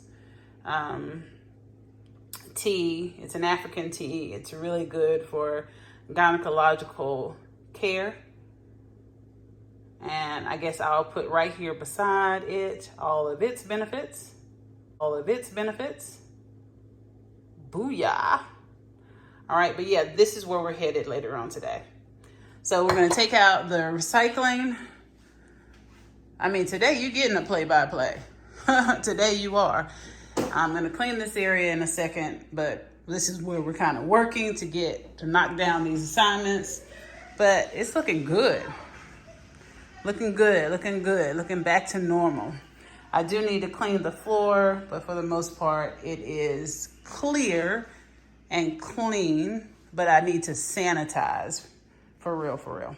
tea. It's an African tea. It's really good for gynecological care. And I guess I'll put right here beside it all of its benefits. Booyah. All right, but yeah, this is where we're headed later on today. So we're going to take out the recycling. I mean, today you're getting a play-by-play. Today you are. I'm going to clean this area in a second, but this is where we're kind of working to knock down these assignments. But it's looking good. Looking back to normal. I do need to clean the floor, but for the most part, it is clear and clean, but I need to sanitize for real.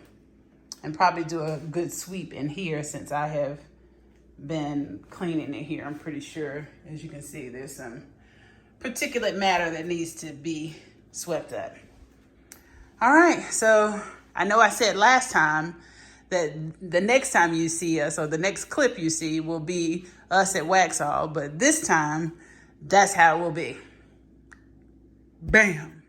And probably do a good sweep in here since I have been cleaning it here. I'm pretty sure, as you can see, there's some particulate matter that needs to be swept up. All right, so I know I said last time that the next time you see us, or the next clip you see, will be us at Waxhaw, but this time, that's how it will be. Bam.